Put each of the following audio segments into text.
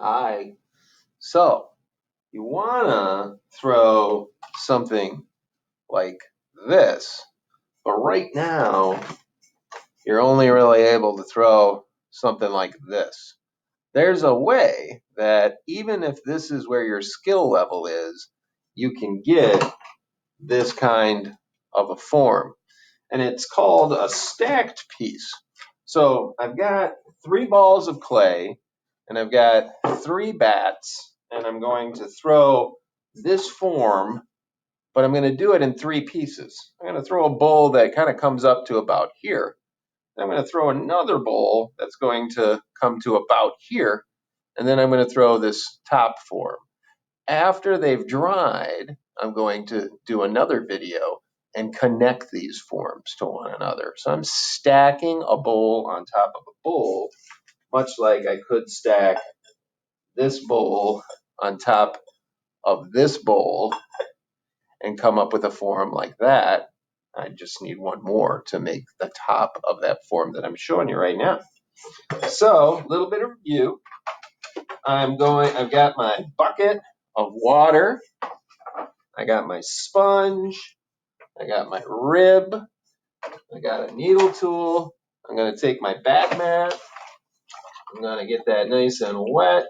Hi. So, you want to throw something like this, but right now, you're only really able to throw something like this. There's a way that even if this is where your skill level is, you can get this kind of a form. And it's called a stacked piece. So I've got 3 balls of clay and I've got 3 bats, and I'm going to throw this form, but I'm going to do it in 3 pieces. I'm going to throw a bowl that kind of comes up to about here. Then I'm going to throw another bowl that's going to come to about here. And then I'm going to throw this top form. After they've dried, I'm going to do another video and connect these forms to one another. So I'm stacking a bowl on top of a bowl, much like I could stack this bowl on top of this bowl and come up with a form like that. I just need one more to make the top of that form that I'm showing you right now. So, a little bit of review. I've got my bucket of water. I got my sponge. I got my rib. I got a needle tool. I'm going to take my bat mat. I'm going to get that nice and wet.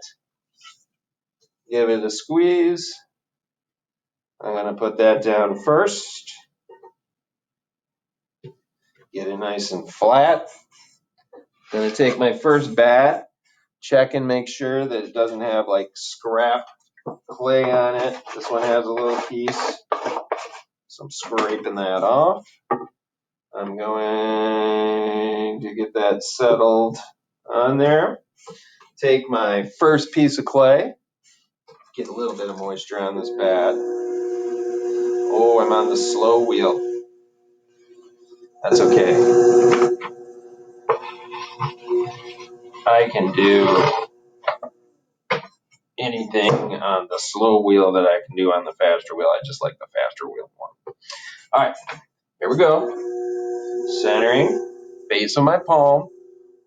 Give it a squeeze. I'm going to put that down first. Get it nice and flat. I'm going to take my first bat. Check and make sure that it doesn't have like scrap clay on it. This one has a little piece. So I'm scraping that off. I'm going to get that settled on there. Take my first piece of clay. Get a little bit of moisture on this bat. Oh, I'm on the slow wheel. That's okay. I can do anything on the slow wheel that I can do on the faster wheel. I just like the faster wheel more. All right, here we go. Centering, base of my palm,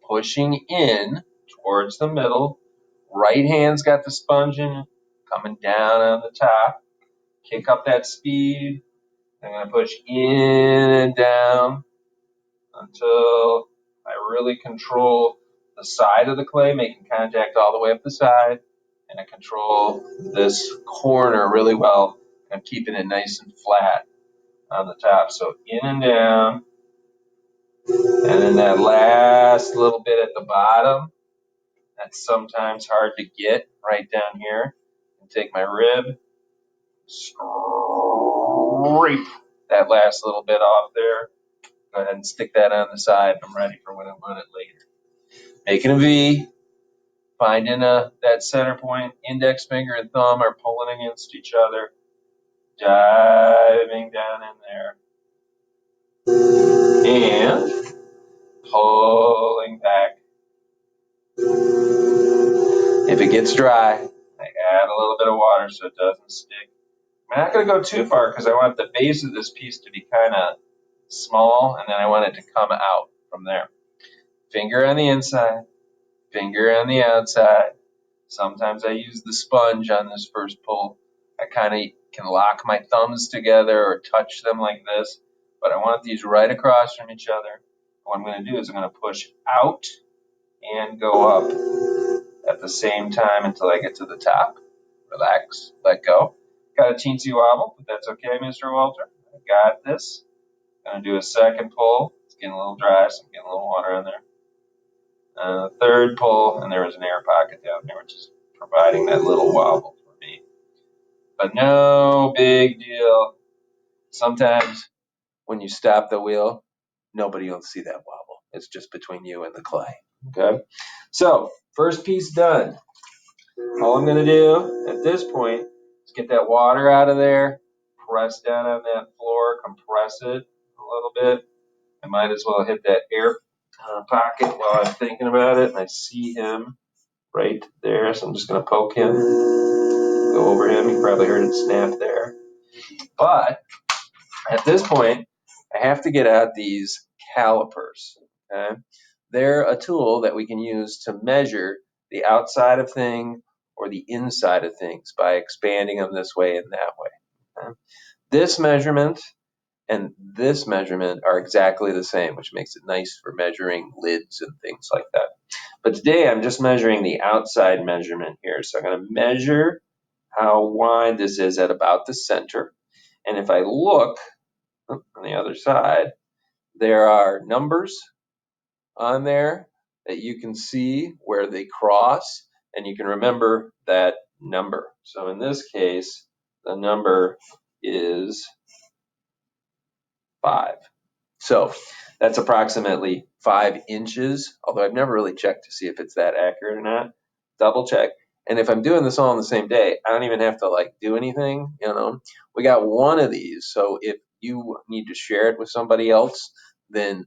pushing in towards the middle. Right hand's got the sponge in, coming down on the top. Kick up that speed. I'm going to push in and down until I really control the side of the clay, making contact all the way up the side. And I control this corner really well. I'm keeping it nice and flat on the top. So in and down. And then that last little bit at the bottom, that's sometimes hard to get right down here. And take my rib, scrape that last little bit off there. Go ahead and stick that on the side. I'm ready for when I want it later. Making a V, finding that center point, index finger and thumb are pulling against each other, diving down in there, and pulling back. If it gets dry, I add a little bit of water so it doesn't stick. I'm not going to go too far because I want the base of this piece to be kind of small, and then I want it to come out from there. Finger on the inside, finger on the outside. Sometimes I use the sponge on this first pull. I kind of can lock my thumbs together or touch them like this, but I want these right across from each other. What I'm going to do is I'm going to push out and go up at the same time until I get to the top. Relax, let go. Got a teensy wobble, but that's okay, Mr. Walter. I got this. Going to do a second pull. It's getting a little dry, so I'm getting a little water in there. Third pull, and there was an air pocket down there, which is providing that little wobble for me. But no big deal. Sometimes when you stop the wheel, nobody will see that wobble. It's just between you and the clay. Okay? So, first piece done. All I'm going to do at this point is get that water out of there, press down on that floor, compress it a little bit. I might as well hit that air pocket while I'm thinking about it, and I see him right there, so I'm just going to poke him, go over him. You probably heard it snap there. But at this point, I have to get out these calipers. Okay? They're a tool that we can use to measure the outside of thing or the inside of things by expanding them this way and that way. Okay? This measurement and this measurement are exactly the same, which makes it nice for measuring lids and things like that. But today I'm just measuring the outside measurement here. So I'm going to measure how wide this is at about the center. And if I look on the other side, there are numbers on there that you can see where they cross, and you can remember that number. So in this case, the number is 5. So that's approximately 5 inches, although I've never really checked to see if it's that accurate or not. Double check. And if I'm doing this all on the same day, I don't even have to like do anything, you know. We got one of these, so if you need to share it with somebody else, then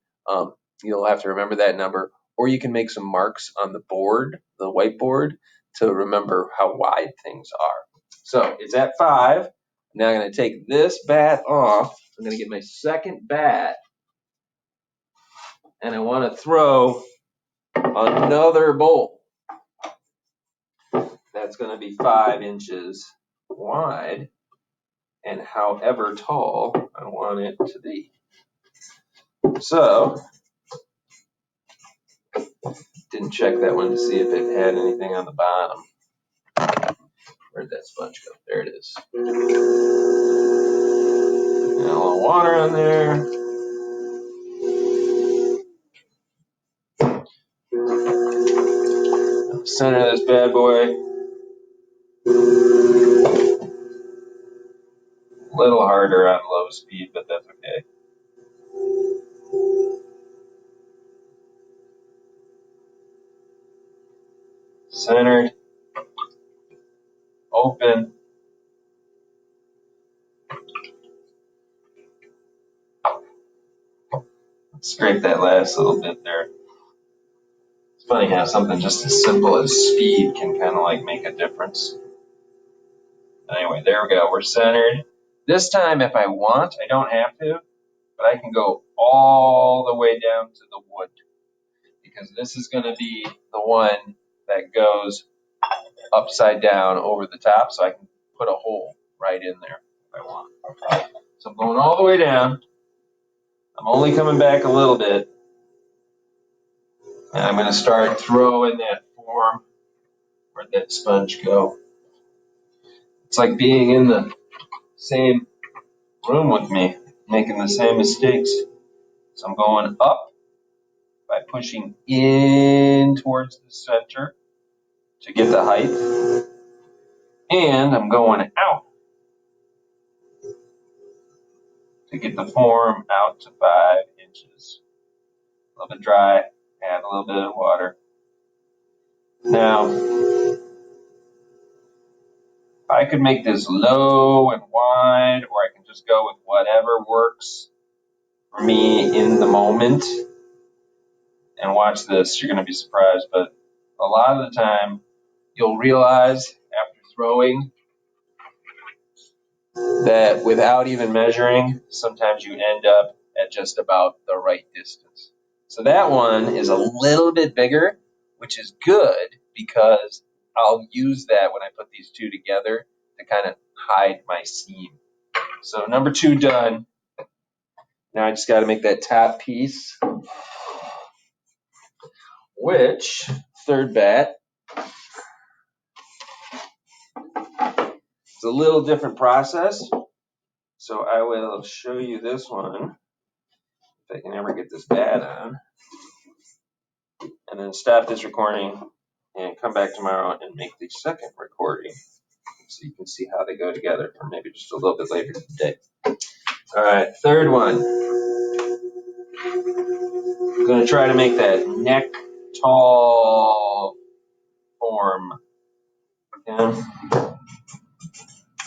you'll have to remember that number, or you can make some marks on the board, the whiteboard, to remember how wide things are. So it's at 5. Now I'm going to take this bat off. I'm going to get my second bat, and I want to throw another bowl that's going to be 5 inches wide and however tall I want it to be. So, didn't check that one to see if it had anything on the bottom. Where'd that sponge go? There it is. And a little water on there. Center of this bad boy. A little harder on low speed, but that's okay. Centered. Open. Scrape that last little bit there. It's funny how something just as simple as speed can kind of like make a difference. Anyway, there we go. We're centered. This time, if I want, I don't have to, but I can go all the way down to the wood, because this is going to be the one that goes upside down over the top, so I can put a hole right in there if I want. So I'm going all the way down. I'm only coming back a little bit, and I'm going to start throwing that form. Where'd that sponge go? It's like being in the same room with me, making the same mistakes. So I'm going up by pushing in towards the center to get the height. And I'm going out to get the form out to 5 inches. A little bit dry, add a little bit of water. Now, I could make this low and wide, or I can just go with whatever works for me in the moment. And watch this, you're going to be surprised, but a lot of the time you'll realize after throwing that without even measuring, sometimes you end up at just about the right distance. So that one is a little bit bigger, which is good because I'll use that when I put these two together to kind of hide my seam. So number 2 done. Now I just got to make that top piece, which third bat is a little different process. So I will show you this one, if I can ever get this bat on, and then stop this recording and come back tomorrow and make the second recording so you can see how they go together, or maybe just a little bit later today. All right, third one. I'm going to try to make that neck tall form. Okay.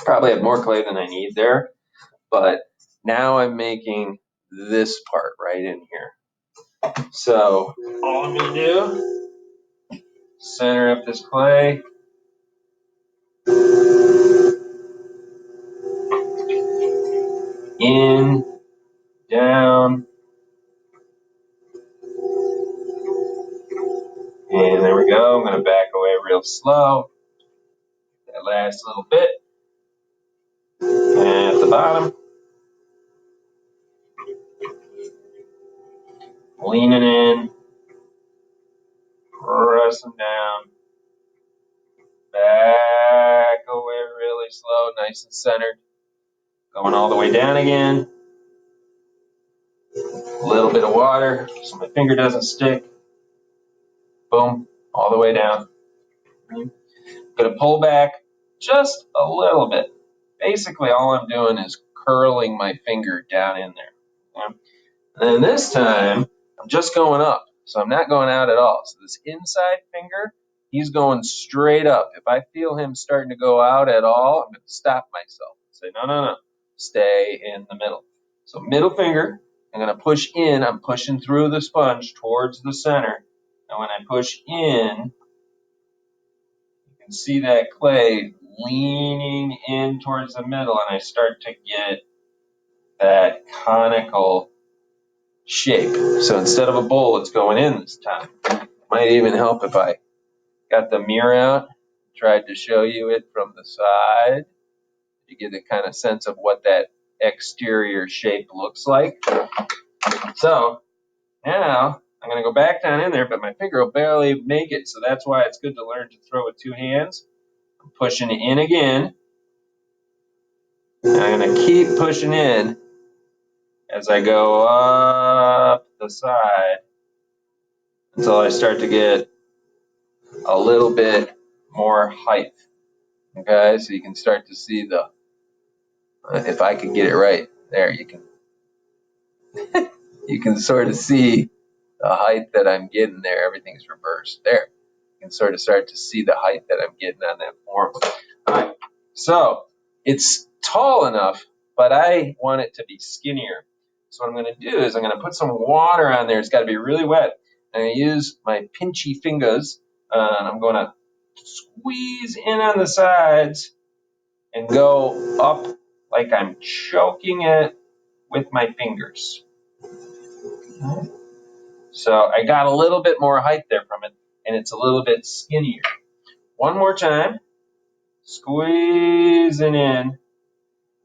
Probably have more clay than I need there, but now I'm making this part right in here. So all I'm going to do, center up this clay. In, down, and there we go. I'm going to back away real slow. that last little bit. And at the bottom, leaning in, pressing down, back away really slow, nice and centered. Going all the way down again. A little bit of water so my finger doesn't stick. Boom, all the way down. I'm going to pull back just a little bit. Basically, all I'm doing is curling my finger down in there. Okay? And then this time, I'm just going up. So I'm not going out at all. So this inside finger, he's going straight up. If I feel him starting to go out at all, I'm going to stop myself and say, no, no, no, stay in the middle. So middle finger, I'm going to push in. I'm pushing through the sponge towards the center. And when I push in, you can see that clay leaning in towards the middle, and I start to get that conical shape. So instead of a bowl, it's going in this time. Might even help if I got the mirror out, tried to show you it from the side. You get a kind of sense of what that exterior shape looks like. So now I'm going to go back down in there, but my finger will barely make it. So that's why it's good to learn to throw with two hands. I'm pushing in again. And I'm going to keep pushing in as I go up the side until I start to get a little bit more height. Okay, so you can start to see the, if I can get it right, there you can sort of see the height that I'm getting there. Everything's reversed there. You can sort of start to see the height that I'm getting on that form. All right, so it's tall enough, but I want it to be skinnier. So what I'm going to do is I'm going to put some water on there. It's got to be really wet. I'm going to use my pinchy fingers, and I'm going to squeeze in on the sides and go up like I'm choking it with my fingers. So I got a little bit more height there from it, and it's a little bit skinnier. One more time, squeezing in,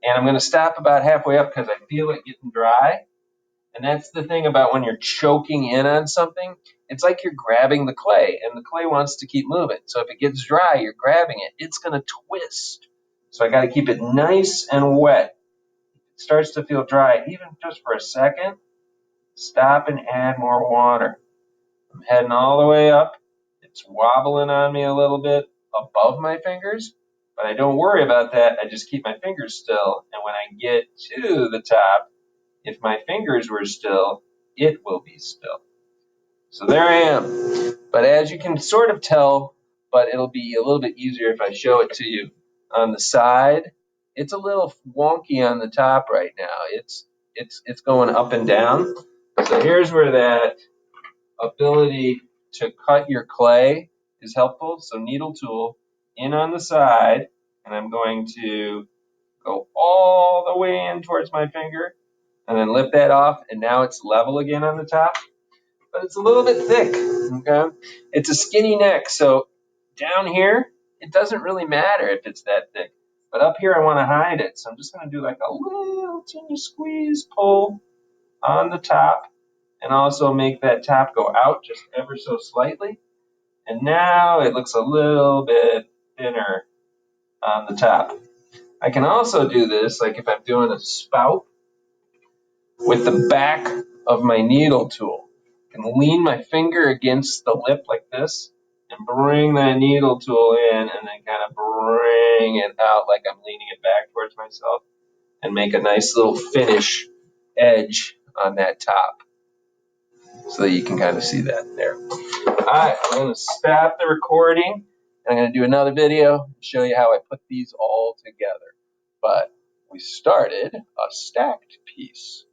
and I'm going to stop about halfway up because I feel it getting dry. And that's the thing about when you're choking in on something, it's like you're grabbing the clay, and the clay wants to keep moving. So if it gets dry, you're grabbing it, it's going to twist. So I got to keep it nice and wet. It starts to feel dry, even just for a second, stop and add more water. I'm heading all the way up. It's wobbling on me a little bit above my fingers, but I don't worry about that. I just keep my fingers still, and when I get to the top, if my fingers were still, it will be still. So there I am. But as you can sort of tell, but it'll be a little bit easier if I show it to you on the side. It's a little wonky on the top right now. It's going up and down. So here's where that ability to cut your clay is helpful. So needle tool in on the side, and I'm going to go all the way in towards my finger and then lift that off, and now it's level again on the top. But it's a little bit thick, okay? It's a skinny neck, so down here, it doesn't really matter if it's that thick. But up here, I want to hide it, so I'm just going to do like a little teeny squeeze pull on the top, and also make that top go out just ever so slightly. And now it looks a little bit thinner on the top. I can also do this, like if I'm doing a spout, with the back of my needle tool. I can lean my finger against the lip like this and bring that needle tool in and then kind of bring it out like I'm leaning it back towards myself and make a nice little finish edge on that top so that you can kind of see that there. All right, I'm going to stop the recording. I'm going to do another video and show you how I put these all together. But we started a stacked piece.